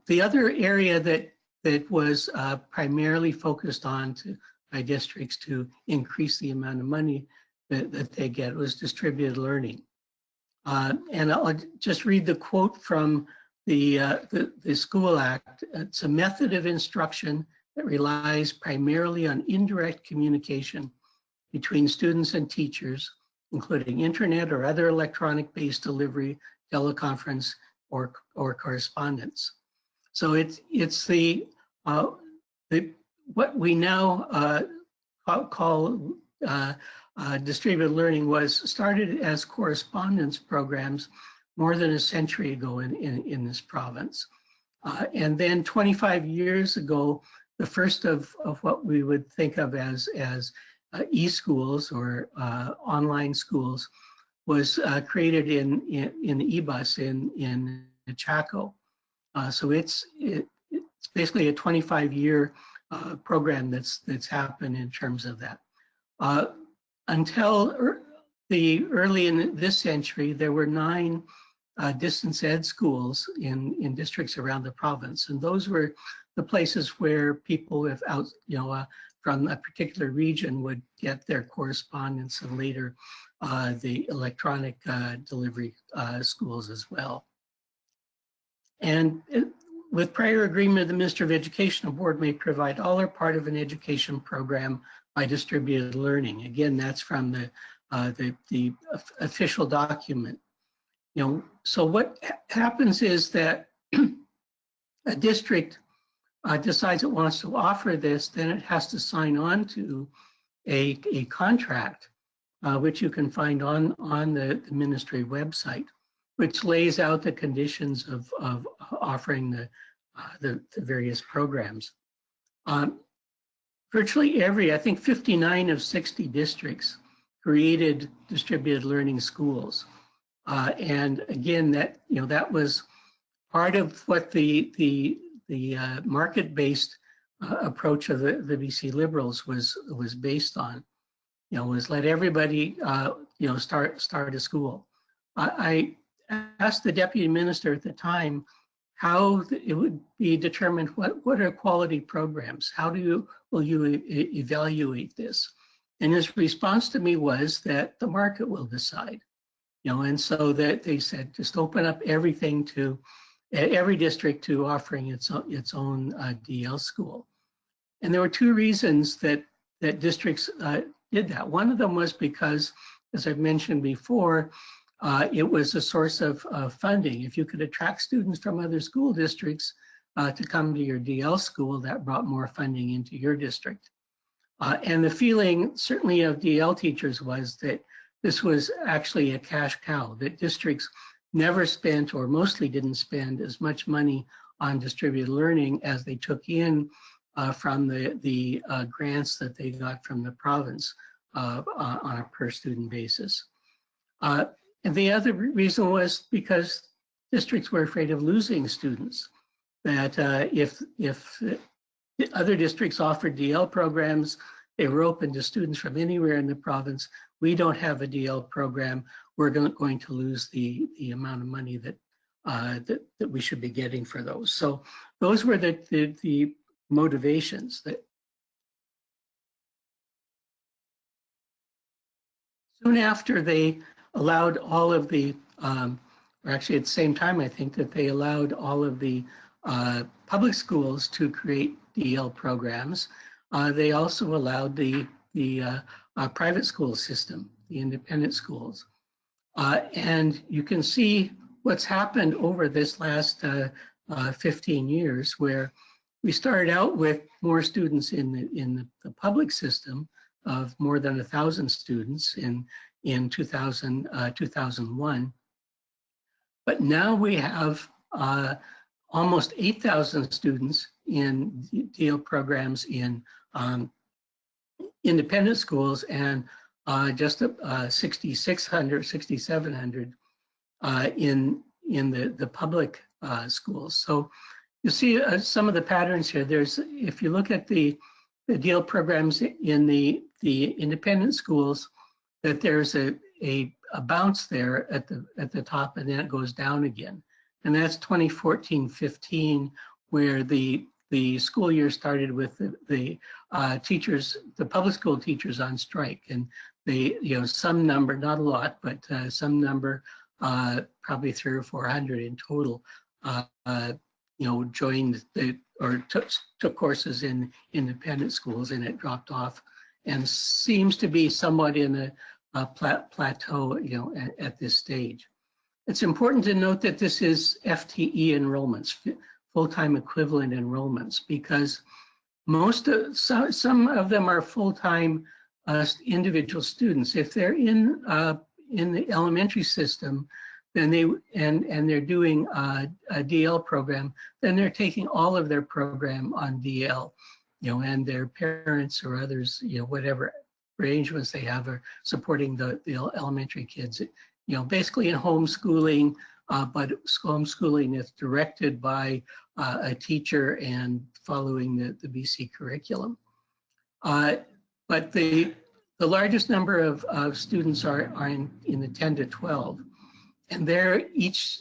The other area that was primarily focused on by districts to increase the amount of money that they get was distributed learning. And I'll just read the quote from the School Act. It's a method of instruction that relies primarily on indirect communication between students and teachers, including internet or other electronic-based delivery, teleconference, or correspondence. So it's what we now call distributed learning was started as correspondence programs more than a century ago in this province. And then 25 years ago, the first of what we would think of as e-schools or online schools was created in eBus in Chaco. So it's basically a 25-year program that's happened in terms of that. Until the early in this century, there were 9 distance ed schools in districts around the province, and those were the places where people from a particular region would get their correspondence, and later the electronic delivery schools as well. And with prior agreement of the Minister of Education, a board may provide all or part of an education program by distributed learning. Again, that's from the official document. So what happens is that a district decides it wants to offer this, then it has to sign on to a contract, which you can find on the ministry website, which lays out the conditions of offering the various programs. Virtually every, I think 59 of 60 districts created distributed learning schools. And again, that was part of what the market-based approach of the BC Liberals was based on. Was let everybody start a school. I asked the deputy minister at the time how it would be determined what are quality programs. How will you evaluate this? And his response to me was that the market will decide. And so that they said just open up everything to every district to offering its own DL school. And there were 2 reasons that districts did that. One of them was because, as I've mentioned before, it was a source of funding. If you could attract students from other school districts to come to your DL school, that brought more funding into your district. And the feeling, certainly of DL teachers, was that this was actually a cash cow, that districts never spent, or mostly didn't spend, as much money on distributed learning as they took in from the grants that they got from the province on a per student basis. And the other reason was because districts were afraid of losing students, that if other districts offered DL programs, they were open to students from anywhere in the province. We don't have a DL program. We're going to lose the amount of money that we should be getting for those. So those were the motivations. That soon after they allowed all of the, or actually at the same time, I think that they allowed all of the public schools to create DL programs. They also allowed the private school system, the independent schools. And you can see what's happened over this last 15 years, where we started out with more students in the public system of more than 1,000 students in 2001. But now we have almost 8,000 students in DL programs in independent schools, and just 6,600, 6,700 in the public schools. So you see some of the patterns here. If you look at the DL programs in the independent schools, that there's a bounce there at the top, and then it goes down again. and that's 2014-15, where the school year started with the teachers, the public school teachers on strike, and they, some number, not a lot, but some number, probably 300 or 400 in total, joined or took courses in independent schools, and it dropped off, and seems to be somewhat in a plateau, at this stage. It's important to note that this is FTE enrollments, full-time equivalent enrollments, because some of them are full-time individual students. If they're in the elementary system, then they're doing a DL program, then they're taking all of their program on DL, and their parents or others, whatever arrangements they have are supporting the elementary kids, basically in homeschooling, but homeschooling is directed by a teacher and following the BC curriculum. But the largest number of students are in the 10 to 12. And there, each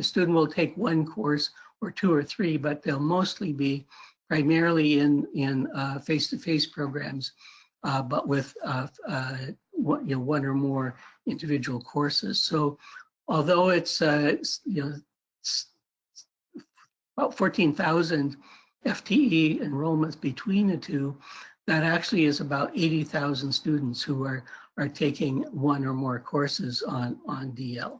student will take one course or two or three, but they'll mostly be primarily in face-to-face programs, but with one or more individual courses. So, although it's about 14,000 FTE enrollments between the two, that actually is about 80,000 students who are taking one or more courses on DL.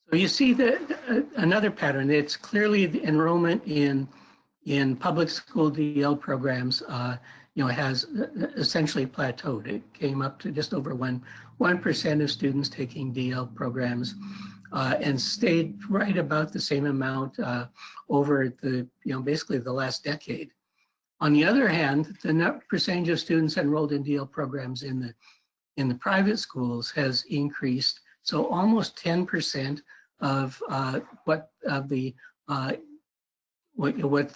So you see another pattern. It's clearly the enrollment in public school DL programs, has essentially plateaued. It came up to just over 1% of students taking DL programs, and stayed right about the same amount over basically the last decade. On the other hand, the percentage of students enrolled in DL programs in the private schools has increased. So almost 10% of what the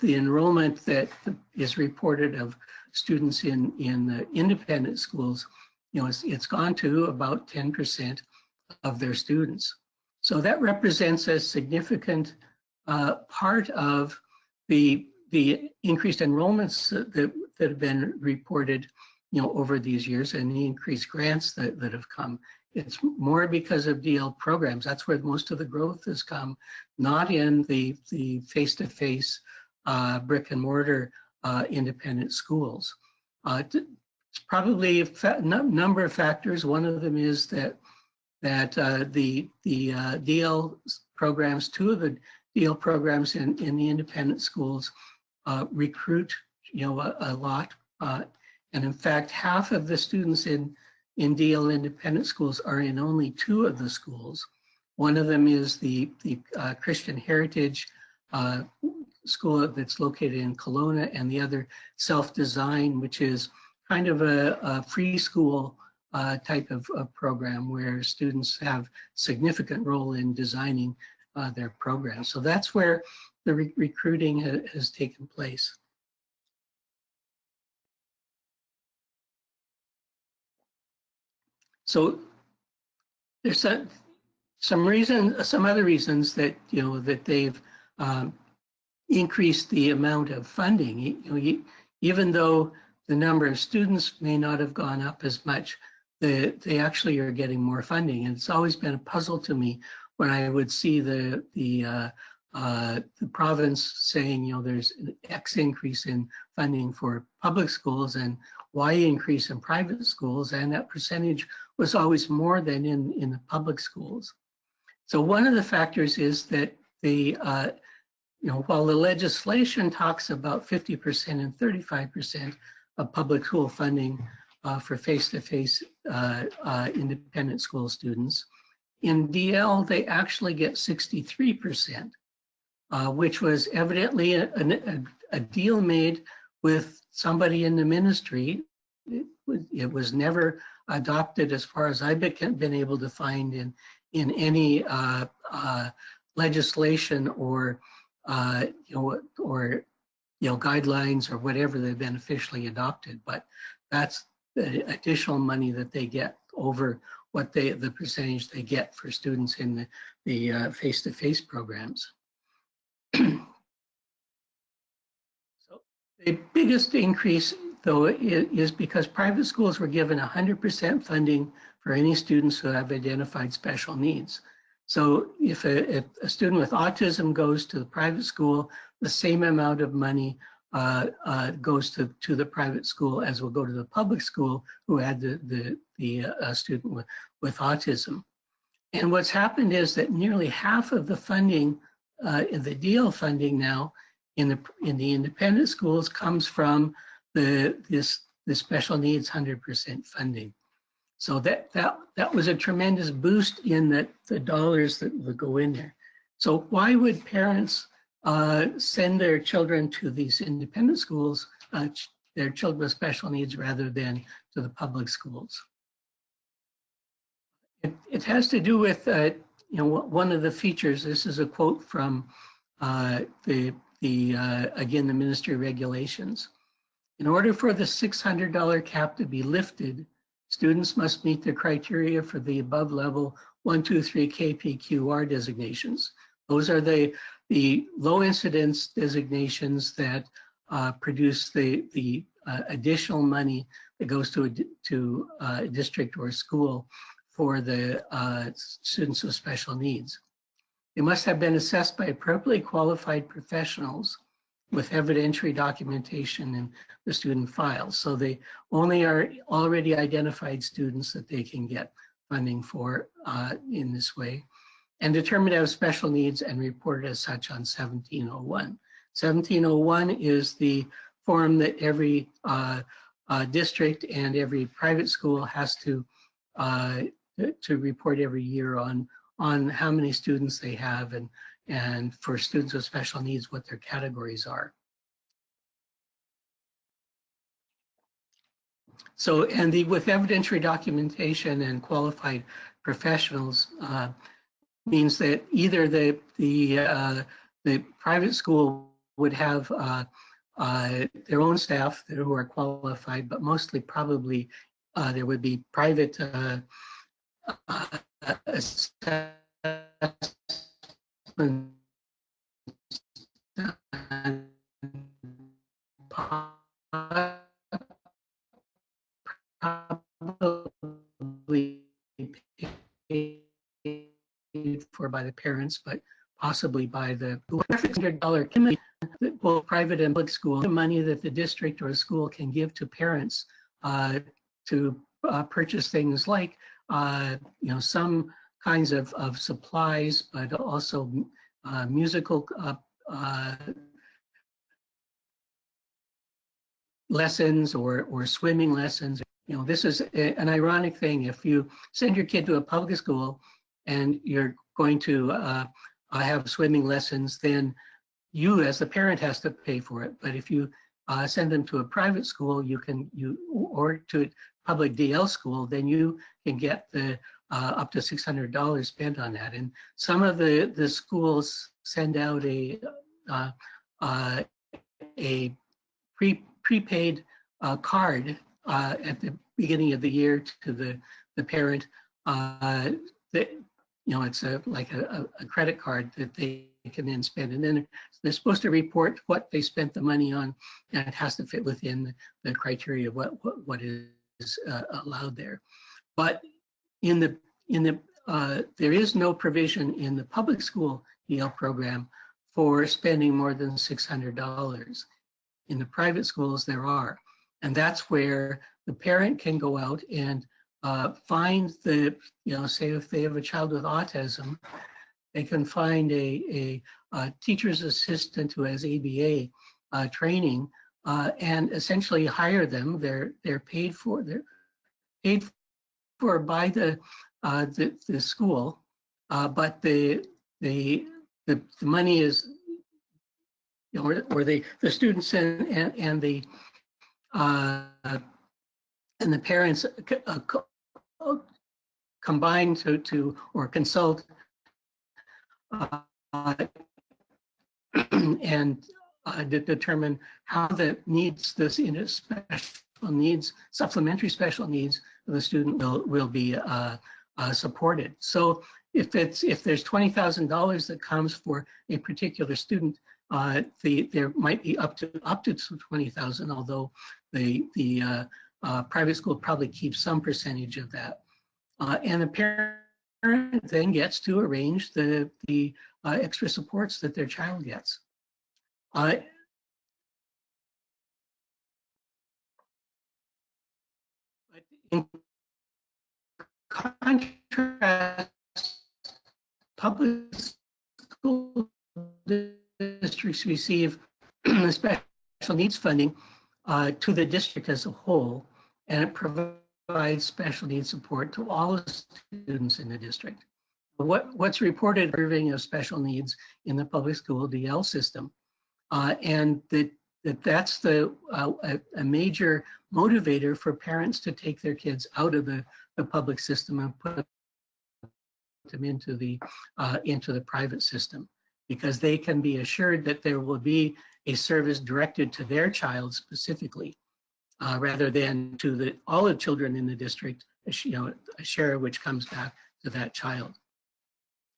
enrollment that is reported of students in the independent schools, it's gone to about 10% of their students. So that represents a significant part of the increased enrollments that have been reported, over these years, and the increased grants that have come. It's more because of DL programs. That's where most of the growth has come, not in the face-to-face brick and mortar independent schools. It's probably a number of factors. One of them is that the DL programs, two of the DL programs in the independent schools recruit, a lot. And in fact, half of the students in DL independent schools are in only two of the schools. One of them is the Christian Heritage school that's located in Kelowna, and the other Self-Design, which is kind of a free school type of program where students have significant role in designing their programs. So that's where the recruiting has taken place. So there's some other reasons that that they've increased the amount of funding. Even though the number of students may not have gone up as much, they actually are getting more funding. And it's always been a puzzle to me when I would see the province saying, there's an X increase in funding for public schools and Y increase in private schools, and that percentage was always more than in the public schools. So one of the factors is that while the legislation talks about 50% and 35% of public school funding for face-to-face independent school students, in DL they actually get 63%, which was evidently a deal made with somebody in the ministry. It was never adopted, as far as I've been able to find, in any legislation or guidelines or whatever they've been officially adopted. But that's the additional money that they get over what the percentage they get for students in the face-to-face programs. So the biggest increase, though, is because private schools were given 100% funding for any students who have identified special needs. So if a student with autism goes to the private school, the same amount of money goes to the private school as will go to the public school who had the student with autism. And what's happened is that nearly half of the funding, the DL funding now in the independent schools comes from the special needs 100% funding. So that was a tremendous boost in the dollars that would go in there. So why would parents send their children to these independent schools, their children with special needs, rather than to the public schools? It has to do with one of the features. This is a quote from again, the ministry regulations. In order for the $600 cap to be lifted, students must meet the criteria for the above level 1, 2, 3 KPQR designations. Those are the low incidence designations that produce the additional money that goes to a district or a school for the students with special needs. They must have been assessed by appropriately qualified professionals with evidentiary documentation in the student files. So they only are already identified students that they can get funding for in this way, and determined to have special needs and reported as such on 1701. 1701 is the form that every district and every private school has to report every year on how many students they have, and for students with special needs, what their categories are. So, and with evidentiary documentation and qualified professionals means that either the private school would have their own staff who are qualified, but mostly probably there would be private assessment probably paid for by the parents, but possibly by the $100 both private and public school, the money that the district or the school can give to parents to purchase things like some kinds of supplies, but also musical lessons or swimming lessons. This is an ironic thing. If you send your kid to a public school and you're going to have swimming lessons, then you as the parent has to pay for it. But if you send them to a private school, or to a public DL school, then you can get the up to $600 spent on that. And some of the schools send out a prepaid card at the beginning of the year to the parent. That it's like a credit card that they can then spend, and then they're supposed to report what they spent the money on, and it has to fit within the criteria of what is allowed there. But there is no provision in the public school EL program for spending more than $600. In the private schools, there are, and that's where the parent can go out and find say if they have a child with autism, they can find a teacher's assistant who has ABA training and essentially hire them. They're paid for. They're paid for by the school, but the money is, or the students and the parents combine to or consult and determine how that needs this in a special needs, supplementary special needs of the student will be supported. So if there's $20,000 that comes for a particular student, there might be up to $20,000, although the private school probably keeps some percentage of that. And the parent then gets to arrange the extra supports that their child gets. In contrast, public school districts receive special needs funding to the district as a whole, and it provides special needs support to all the students in the district. What's reported serving of special needs in the public school DL system, and that's a major motivator for parents to take their kids out of the public system and put them into the private system, because they can be assured that there will be a service directed to their child specifically, rather than to all the children in the district, a share of which comes back to that child.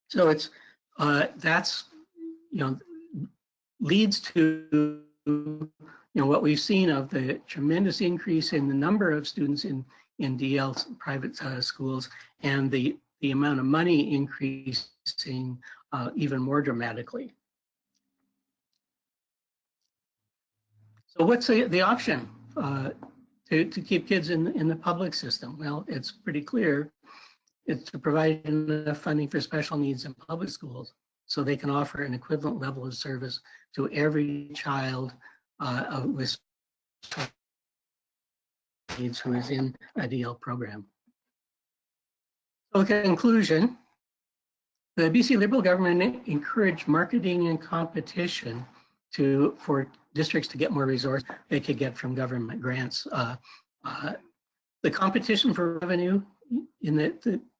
So it's that's leads to what we've seen of the tremendous increase in the number of students in DL private schools, and the amount of money increasing even more dramatically. So what's the option to keep kids in the public system? Well, it's pretty clear. It's to provide enough funding for special needs in public schools so they can offer an equivalent level of service to every child with special needs who is in a DL program. So in conclusion, the BC Liberal government encouraged marketing and competition for districts to get more resources they could get from government grants. The competition for revenue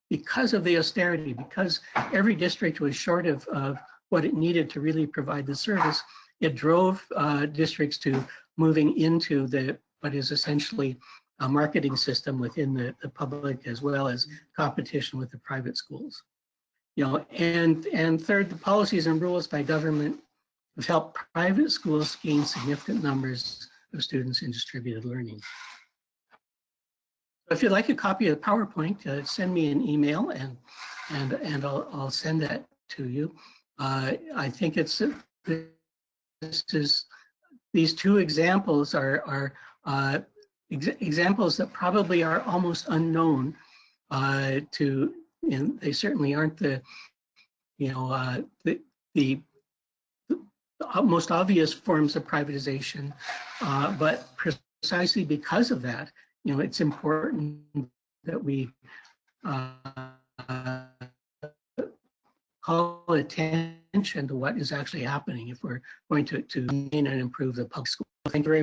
because of the austerity, because every district was short of what it needed to really provide the service, it drove districts to moving into what is essentially a marketing system within the public, as well as competition with the private schools. And third, the policies and rules by government have helped private schools gain significant numbers of students in distributed learning. If you'd like a copy of the PowerPoint, send me an email and I'll send that to you. I think these two examples are examples that probably are almost unknown and they certainly aren't the most obvious forms of privatization, but precisely because of that, it's important that we call attention to what is actually happening if we're going to maintain and improve the public school. Thank you very much.